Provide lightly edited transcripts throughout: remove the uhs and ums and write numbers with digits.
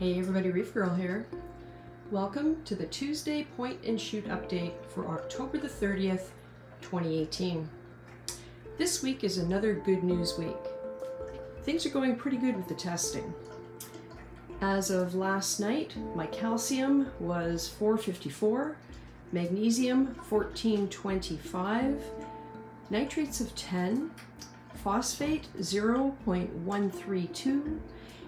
Hey everybody, Reefgrrl here. Welcome to the Tuesday point and shoot update for October the 30th, 2018. This week is another good news week. Things are going pretty good with the testing. As of last night, my calcium was 454, magnesium 1425, nitrates of 10, phosphate 0.132,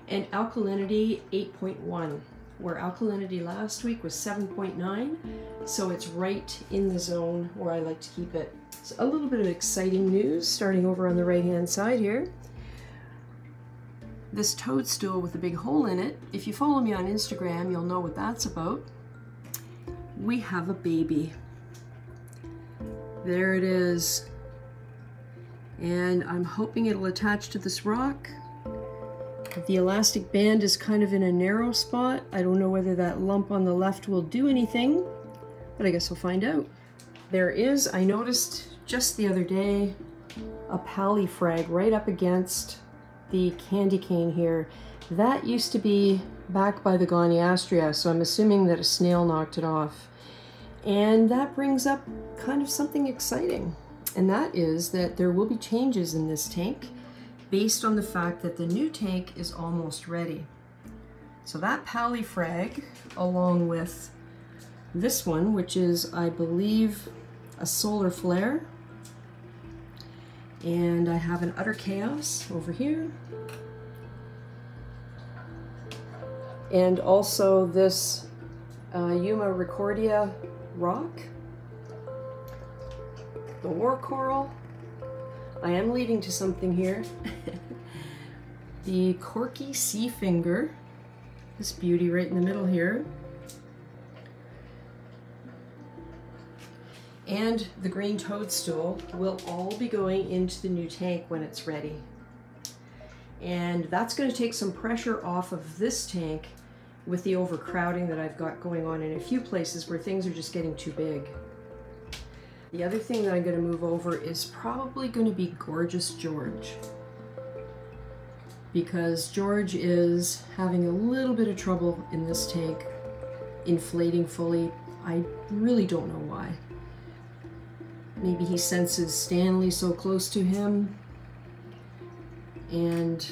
and alkalinity 8.1, where alkalinity last week was 7.9, so it's right in the zone where I like to keep it. So a little bit of exciting news starting over on the right hand side here. This toadstool with a big hole in it, if you follow me on Instagram, you'll know what that's about. We have a baby. There it is. And I'm hoping it'll attach to this rock. The elastic band is kind of in a narrow spot. I don't know whether that lump on the left will do anything, but I guess we'll find out. There is, I noticed just the other day, a pally-frag right up against the candy cane here. That used to be back by the Goniastria, so I'm assuming that a snail knocked it off. And that brings up kind of something exciting, and that is that there will be changes in this tank based on the fact that the new tank is almost ready. So that pally-frag, along with this one, which is, I believe, a solar flare, and I have an utter chaos over here, and also this Yuma Recordia rock, the war coral. I am leading to something here. The corky sea finger, this beauty right in the middle here, and the green toadstool will all be going into the new tank when it's ready. And that's going to take some pressure off of this tank with the overcrowding that I've got going on in a few places where things are just getting too big. The other thing that I'm going to move over is probably going to be Gorgeous George, because George is having a little bit of trouble in this tank inflating fully. I really don't know why. Maybe he senses Stanley so close to him, and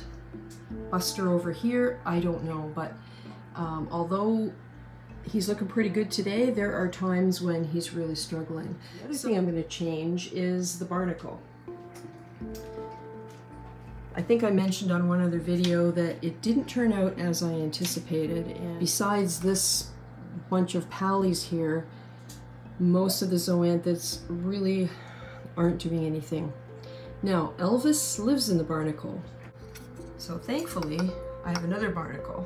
Buster over here, I don't know, but although he's looking pretty good today, there are times when he's really struggling. The other thing I'm going to change is the barnacle. I think I mentioned on one other video that it didn't turn out as I anticipated, and besides this bunch of pallies here, most of the zoanthids really aren't doing anything. Now, Elvis lives in the barnacle, so thankfully I have another barnacle.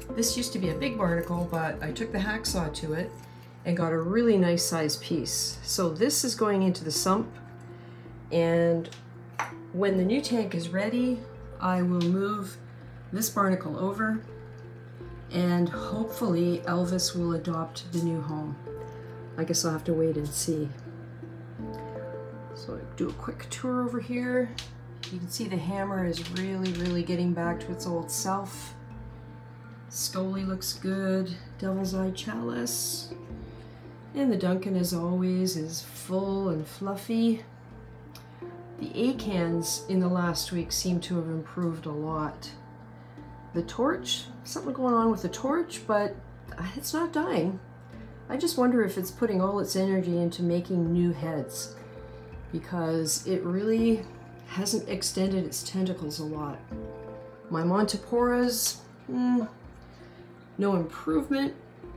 This used to be a big barnacle, but I took the hacksaw to it and got a really nice size piece. So this is going into the sump, and when the new tank is ready, I will move this barnacle over, and hopefully Elvis will adopt the new home. I guess I'll have to wait and see. So I do a quick tour over here. You can see the hammer is really getting back to its old self. Stoli looks good, Devil's Eye Chalice, and the Duncan, as always, is full and fluffy. The acans in the last week seem to have improved a lot. The torch, something going on with the torch, but it's not dying. I just wonder if it's putting all its energy into making new heads, because it really hasn't extended its tentacles a lot. My Monteporas, no improvement,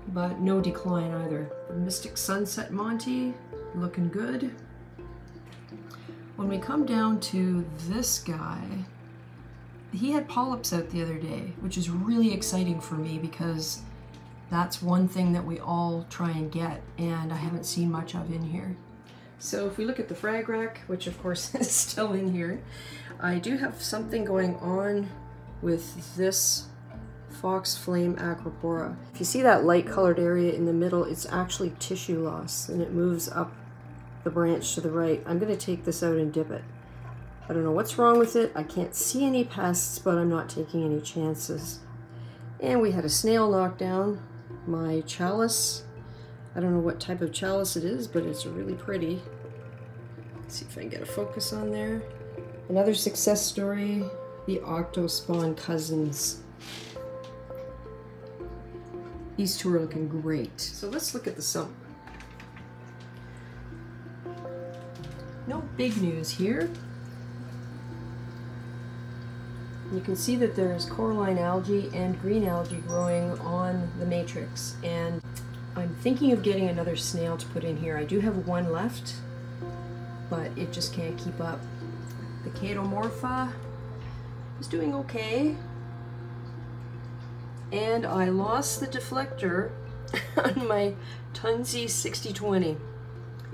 but no decline either. The Mystic Sunset Monty, looking good. When we come down to this guy, he had polyps out the other day, which is really exciting for me because that's one thing that we all try and get, and I haven't seen much of in here. So if we look at the frag rack, which of course is still in here, I do have something going on with this Fox Flame Acropora. If you see that light colored area in the middle, it's actually tissue loss, and it moves up the branch to the right. I'm going to take this out and dip it. I don't know what's wrong with it. I can't see any pests, but I'm not taking any chances. And we had a snail knock down my chalice. I don't know what type of chalice it is, but it's really pretty. Let's see if I can get a focus on there. Another success story, the octospawn cousins. These two are looking great. So let's look at the sump. No big news here. You can see that there's coralline algae and green algae growing on the matrix, and I'm thinking of getting another snail to put in here. I do have one left, but it just can't keep up. The Chaetomorpha is doing okay, and I lost the deflector on my Tunzi 6020.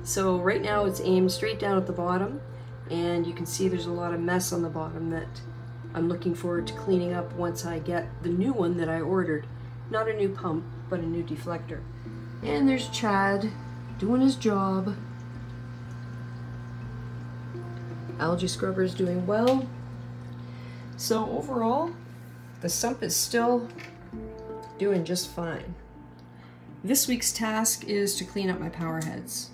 So right now it's aimed straight down at the bottom, and you can see there's a lot of mess on the bottom that I'm looking forward to cleaning up once I get the new one that I ordered. Not a new pump, but a new deflector. And there's Chad doing his job. Algae scrubber is doing well. So overall, the sump is still doing just fine. This week's task is to clean up my power heads.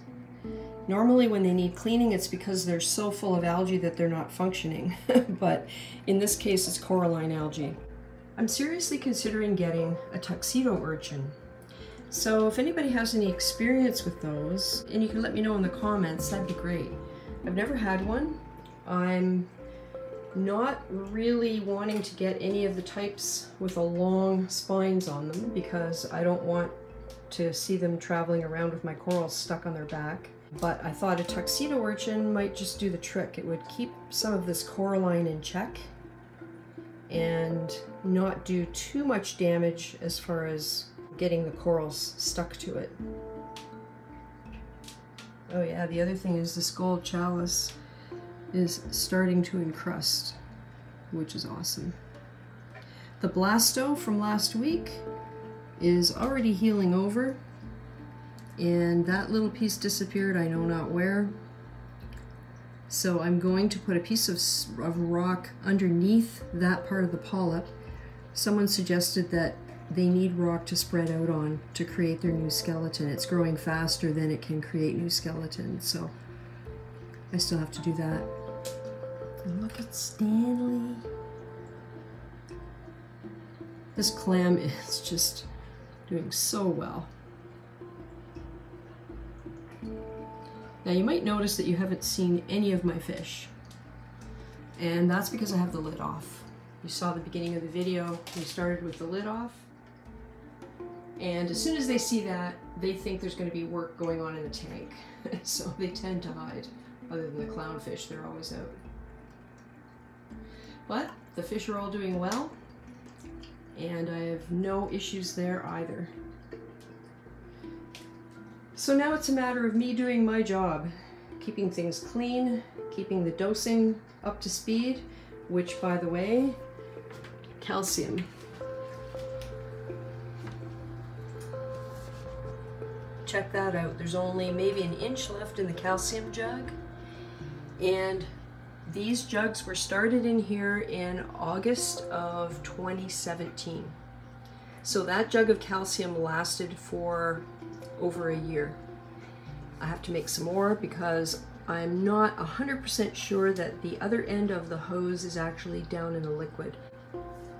Normally when they need cleaning, it's because they're so full of algae that they're not functioning. But in this case, it's coralline algae. I'm seriously considering getting a tuxedo urchin. So if anybody has any experience with those, and you can let me know in the comments, that'd be great. I've never had one. I'm not really wanting to get any of the types with the long spines on them because I don't want to see them traveling around with my corals stuck on their back. But I thought a tuxedo urchin might just do the trick. It would keep some of this coralline in check and not do too much damage as far as getting the corals stuck to it. Oh yeah, the other thing is this gold chalice is starting to encrust, which is awesome. The blasto from last week is already healing over, and that little piece disappeared, I know not where. So I'm going to put a piece of rock underneath that part of the polyp. Someone suggested that they need rock to spread out on to create their new skeleton. It's growing faster than it can create new skeletons, so I still have to do that. And look at Stanley. This clam is just doing so well. Now you might notice that you haven't seen any of my fish, and that's because I have the lid off. You saw the beginning of the video, we started with the lid off, and as soon as they see that, they think there's going to be work going on in the tank. So they tend to hide. Other than the clownfish, they're always out. But the fish are all doing well, and I have no issues there either. So now it's a matter of me doing my job, keeping things clean, keeping the dosing up to speed, which, by the way, calcium. Check that out. There's only maybe an inch left in the calcium jug, and these jugs were started in here in August of 2017. So that jug of calcium lasted for over a year. I have to make some more because I'm not 100% sure that the other end of the hose is actually down in the liquid.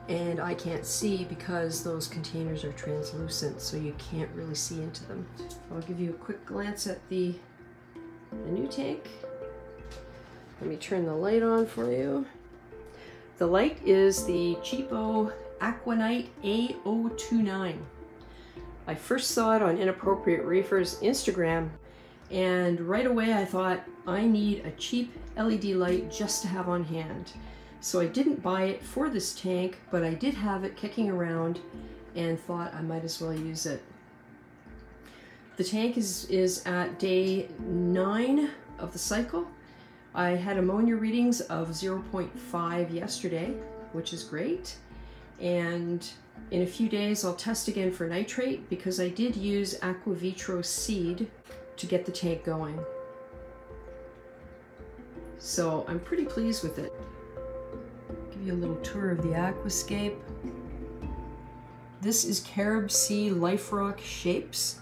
And I can't see because those containers are translucent, so you can't really see into them. I'll give you a quick glance at the new tank. Let me turn the light on for you. The light is the cheapo Aquanite A029. I first saw it on Inappropriate Reefers Instagram, and right away I thought I need a cheap LED light just to have on hand. So I didn't buy it for this tank, but I did have it kicking around and thought I might as well use it. The tank is at day 9 of the cycle. I had ammonia readings of 0.5 yesterday, which is great. And in a few days I'll test again for nitrate because I did use Aquavitro seed to get the tank going. So I'm pretty pleased with it. Give you a little tour of the aquascape. This is Carob Sea Life Rock Shapes,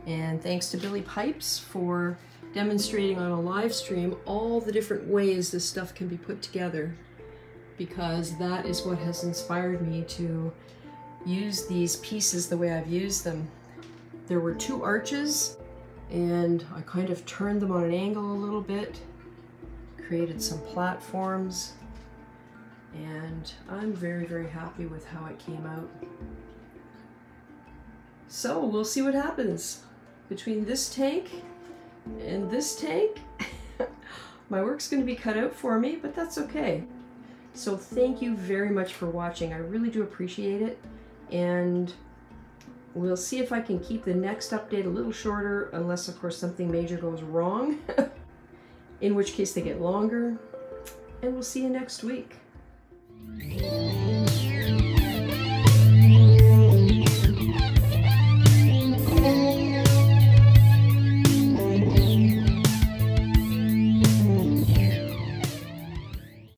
and thanks to Billy Pipes for demonstrating on a live stream all the different ways this stuff can be put together, because that is what has inspired me to use these pieces the way I've used them. There were 2 arches, and I kind of turned them on an angle a little bit, created some platforms, and I'm very, very happy with how it came out. So we'll see what happens between this tank and this tank. My work's going to be cut out for me, but that's okay. So thank you very much for watching. I really do appreciate it, and we'll see if I can keep the next update a little shorter, unless of course something major goes wrong, in which case they get longer, and we'll see you next week.